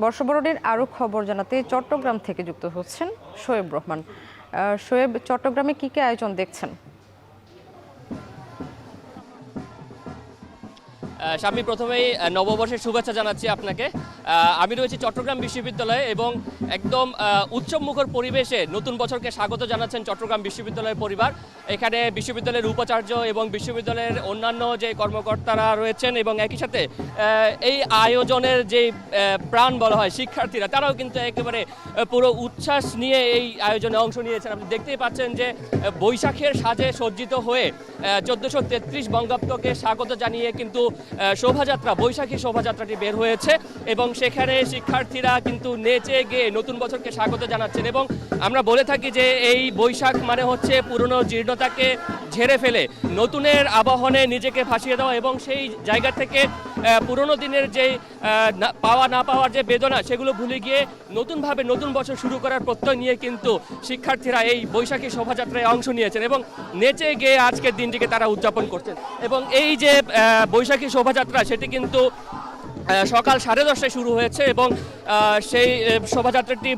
বর্ষবরণের আরও খবর জানাতে চট্টগ্রাম থেকে যুক্ত হচ্ছেন শোয়েব রহমান। শোয়েব, চট্টগ্রামে কি আয়োজন দেখছেন? আমি প্রথমেই নববর্ষের শুভেচ্ছা জানাচ্ছি আপনাকে। আমি রয়েছি চট্টগ্রাম বিশ্ববিদ্যালয়ে এবং একদম উৎসবমুখর পরিবেশে নতুন বছরকে স্বাগত জানাচ্ছেন চট্টগ্রাম বিশ্ববিদ্যালয়ের পরিবার। এখানে বিশ্ববিদ্যালয়ের উপাচার্য এবং বিশ্ববিদ্যালয়ের অন্যান্য যে কর্মকর্তারা রয়েছেন এবং একই সাথে এই আয়োজনের যে প্রাণ বলা হয় শিক্ষার্থীরা, তারাও কিন্তু একেবারে পুরো উচ্ছ্বাস নিয়ে এই আয়োজনে অংশ নিয়েছেন। আপনি দেখতেই পাচ্ছেন যে বৈশাখের সাজে সজ্জিত হয়ে 1433 বঙ্গাব্দকে স্বাগত জানিয়ে কিন্তু শোভাযাত্রা, বৈশাখী শোভাযাত্রাটি বের হয়েছে এবং সেখানে শিক্ষার্থীরা কিন্তু নেচে গেয়ে নতুন বছরকে স্বাগত জানাচ্ছেন। এবং আমরা বলে থাকি যে এই বৈশাখ মানে হচ্ছে পুরনো জীর্ণতাকে ঝেড়ে ফেলে নতুনের আবাহনে নিজেকে ভাসিয়ে দেওয়া এবং সেই জায়গা থেকে পুরনো দিনের যে পাওয়া না পাওয়ার যে বেদনা, সেগুলো ভুলে গিয়ে নতুনভাবে নতুন বছর শুরু করার প্রত্যয় নিয়ে কিন্তু শিক্ষার্থীরা এই বৈশাখী শোভাযাত্রায় অংশ নিয়েছেন এবং নেচে গিয়ে আজকের দিনটিকে তারা উদযাপন করছেন। এবং এই যে বৈশাখী শোভাযাত্রা, সেটি কিন্তু সকাল 10:30টায় শুরু হয়েছে এবং সেই শোভাযাত্রাটি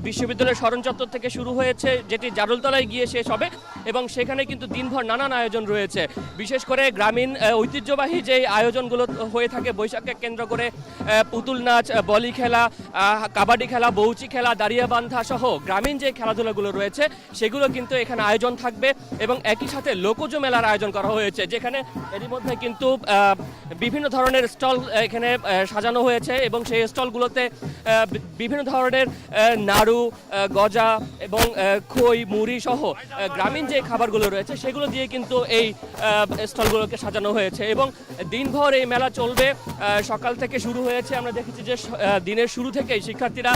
বিশ্ববিদ্যালয়ের স্মরণ চত্বর থেকে শুরু হয়েছে, যেটি জারুলতলায় গিয়ে শেষ হবে এবং সেখানে কিন্তু দিনভর নানান আয়োজন রয়েছে। বিশেষ করে গ্রামীণ ঐতিহ্যবাহী যে আয়োজনগুলো হয়ে থাকে বৈশাখকে কেন্দ্র করে, পুতুল নাচ, বলি খেলা, কাবাডি খেলা, বৌচি খেলা, দাঁড়িয়া বান্ধা সহ গ্রামীণ যে খেলাধুলাগুলো রয়েছে সেগুলো কিন্তু এখানে আয়োজন থাকবে। এবং একই সাথে লোকজ মেলার আয়োজন করা হয়েছে, যেখানে এরই মধ্যে কিন্তু বিভিন্ন ধরনের স্টল এখানে সাজানো হয়েছে এবং সেই স্টলগুলোতে বিভিন্ন ধরনের নাড়ু, গজা এবং খই, মুড়ি সহ গ্রামীণ যে খাবারগুলো রয়েছে সেগুলো দিয়ে কিন্তু এই স্টলগুলোকে সাজানো হয়েছে এবং দিনভর এই মেলা চলবে। সকাল থেকে শুরু হয়েছে, আমরা দেখেছি যে দিনের শুরু থেকেই শিক্ষার্থীরা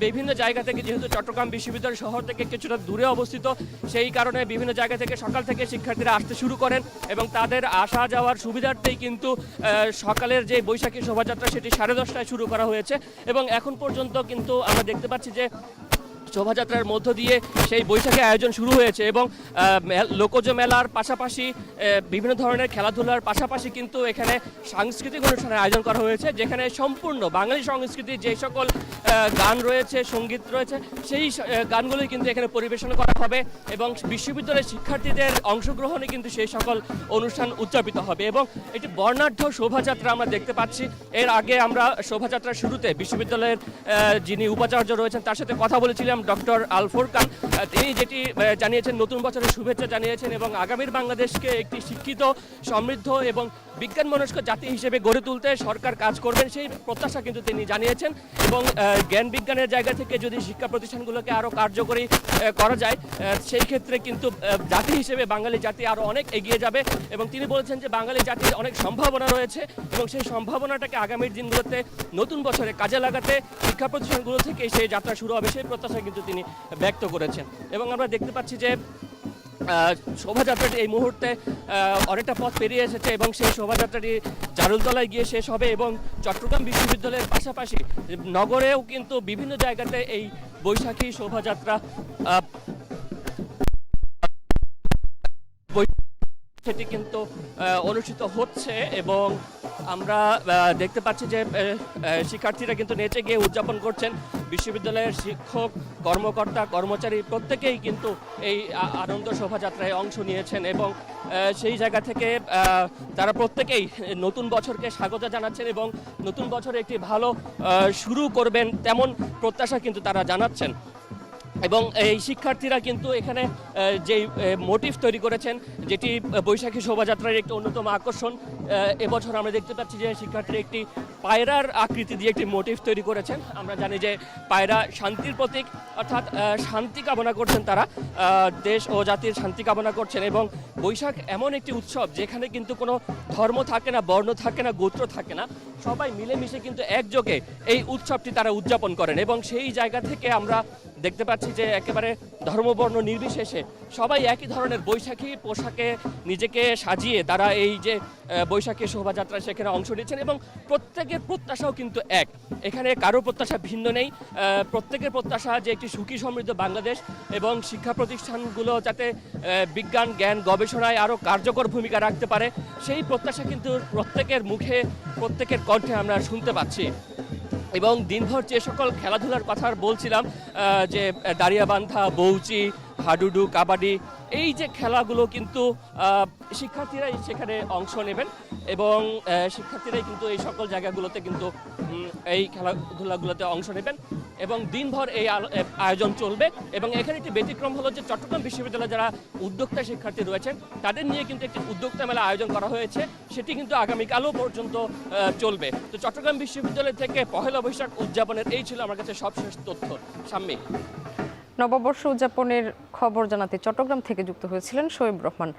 বিভিন্ন জায়গা থেকে, যেহেতু চট্টগ্রাম বিশ্ববিদ্যালয় শহর থেকে কিছুটা দূরে অবস্থিত, সেই কারণে বিভিন্ন জায়গা থেকে সকাল থেকে শিক্ষার্থীরা আসতে শুরু করেন এবং তাদের আসা যাওয়ার সুবিধার্থেই কিন্তু সকালের যে বৈশাখী শোভাযাত্রা সেটি 10:30টায় শুরু করা হয়েছে এবং এখন পর্যন্ত কিন্তু আমরা দেখতে পাচ্ছি যে শোভাযাত্রার মধ্য দিয়ে সেই বৈশাখী আয়োজন শুরু হয়েছে এবং লোকজ মেলার পাশাপাশি বিভিন্ন ধরনের খেলাধুলার পাশাপাশি কিন্তু এখানে সাংস্কৃতিক অনুষ্ঠানের আয়োজন করা হয়েছে, যেখানে সম্পূর্ণ বাঙালি সংস্কৃতির যে সকল গান রয়েছে, সঙ্গীত রয়েছে, সেই গানগুলোই কিন্তু এখানে পরিবেশন করা হবে এবং বিশ্ববিদ্যালয়ের শিক্ষার্থীদের অংশগ্রহণে কিন্তু সেই সকল অনুষ্ঠান উদযাপিত হবে এবং একটি বর্ণাঢ্য শোভাযাত্রা আমরা দেখতে পাচ্ছি। এর আগে আমরা শোভাযাত্রার শুরুতে বিশ্ববিদ্যালয়ের যিনি উপাচার্য রয়েছেন তার সাথে কথা বলেছিলাম, ডক্টর আল ফোরকান। তিনি যেটি জানিয়েছেন, নতুন বছরের শুভেচ্ছা জানিয়েছেন এবং আগামীর বাংলাদেশকে একটি শিক্ষিত, সমৃদ্ধ এবং বিজ্ঞানমনস্ক জাতি হিসেবে গড়ে তুলতে সরকার কাজ করবেন, সেই প্রত্যাশা কিন্তু তিনি জানিয়েছেন। এবং জ্ঞান বিজ্ঞানের জায়গা থেকে যদি শিক্ষা প্রতিষ্ঠানগুলোকে আরও কার্যকরী করা যায়, সেই ক্ষেত্রে কিন্তু জাতি হিসেবে বাঙালি জাতি আরও অনেক এগিয়ে যাবে এবং তিনি বলেছেন যে বাঙালি জাতির অনেক সম্ভাবনা রয়েছে এবং সেই সম্ভাবনাটাকে আগামীর দিনগুলোতে নতুন বছরে কাজে লাগাতে শিক্ষা প্রতিষ্ঠানগুলো থেকে সেই যাত্রা শুরু হবে, সেই প্রত্যাশা কিন্তু তিনি ব্যক্ত করেছেন। এবং আমরা দেখতে পাচ্ছি যে শোভাযাত্রাটি এই মুহূর্তে অনেকটা পথ পেরিয়ে এসেছে এবং সেই শোভাযাত্রাটি জারুলতলায় গিয়ে শেষ হবে এবং চট্টগ্রাম বিশ্ববিদ্যালয়ের পাশাপাশি নগরেও কিন্তু বিভিন্ন জায়গাতে এই বৈশাখী শোভাযাত্রা সেটি কিন্তু অনুষ্ঠিত হচ্ছে এবং আমরা দেখতে পাচ্ছি যে শিক্ষার্থীরা কিন্তু নেচে গিয়ে উদযাপন করছেন। বিশ্ববিদ্যালয়ের শিক্ষক, কর্মকর্তা, কর্মচারী প্রত্যেকেই কিন্তু এই আনন্দ শোভাযাত্রায় অংশ নিয়েছেন এবং সেই জায়গা থেকে তারা প্রত্যেকেই নতুন বছরকে স্বাগত জানাচ্ছেন এবং নতুন বছরে একটি ভালো শুরু করবেন তেমন প্রত্যাশা কিন্তু তারা জানাচ্ছেন। এবং এই শিক্ষার্থীরা কিন্তু এখানে যে মোটিভ তৈরি করেছেন, যেটি বৈশাখী শোভাযাত্রার একটি অন্যতম আকর্ষণ, এবছর আমরা দেখতে পাচ্ছি যে শিক্ষার্থীরা একটি পায়রার আকৃতি দিয়ে একটি মোটিভ তৈরি করেছেন। আমরা জানি যে পায়রা শান্তির প্রতীক, অর্থাৎ শান্তি কামনা করছেন তারা, দেশ ও জাতির শান্তি কামনা করছেন। এবং বৈশাখ এমন একটি উৎসব যেখানে কিন্তু কোনো ধর্ম থাকে না, বর্ণ থাকে না, গোত্র থাকে না, সবাই মিলেমিশে কিন্তু একযোগে এই উৎসবটি তারা উদযাপন করেন এবং সেই জায়গা থেকে আমরা দেখতে পাচ্ছি যে একেবারে ধর্মবর্ণ নির্বিশেষে সবাই একই ধরনের বৈশাখী পোশাকে নিজেকে সাজিয়ে তারা এই যে বৈশাখী শোভাযাত্রা সেখানে অংশ নিচ্ছেন এবং প্রত্যেকের প্রত্যাশাও কিন্তু এক, এখানে কারো প্রত্যাশা ভিন্ন নেই। প্রত্যেকের প্রত্যাশা যে একটি সুখী সমৃদ্ধ বাংলাদেশ এবং শিক্ষা প্রতিষ্ঠানগুলো যাতে বিজ্ঞান, জ্ঞান, গবেষণায় আরও কার্যকর ভূমিকা রাখতে পারে, সেই প্রত্যাশা কিন্তু প্রত্যেকের মুখে, প্রত্যেকের কণ্ঠে আমরা শুনতে পাচ্ছি। এবং দিনভর যে সকল খেলাধুলার কথা বলছিলাম, যে দাঁড়িয়াবান্ধা, বউচি, হাডুডু, কাবাডি, এই যে খেলাগুলো কিন্তু শিক্ষার্থীরাই সেখানে অংশ নেবেন এবং শিক্ষার্থীরাই কিন্তু এই সকল জায়গাগুলোতে কিন্তু এই খেলাধুলাগুলোতে অংশ নেবেন এবং দিনভর এই আয়োজন চলবে। এবং এখানে একটি ব্যতিক্রম হলো যে চট্টগ্রাম বিশ্ববিদ্যালয়ে যারা উদ্যোক্তা শিক্ষার্থী রয়েছেন তাদের নিয়ে কিন্তু একটি উদ্যোক্তা মেলা আয়োজন করা হয়েছে, সেটি কিন্তু আগামীকালও পর্যন্ত চলবে। তো চট্টগ্রাম বিশ্ববিদ্যালয় থেকে পহেলা বৈশাখ উদযাপনের এই ছিল আমার কাছে সবশেষ তথ্য। সাম্মী, নববর্ষ উদযাপনের খবর জানাতে চট্টগ্রাম থেকে যুক্ত হয়েছিলেন শোয়েব রহমান।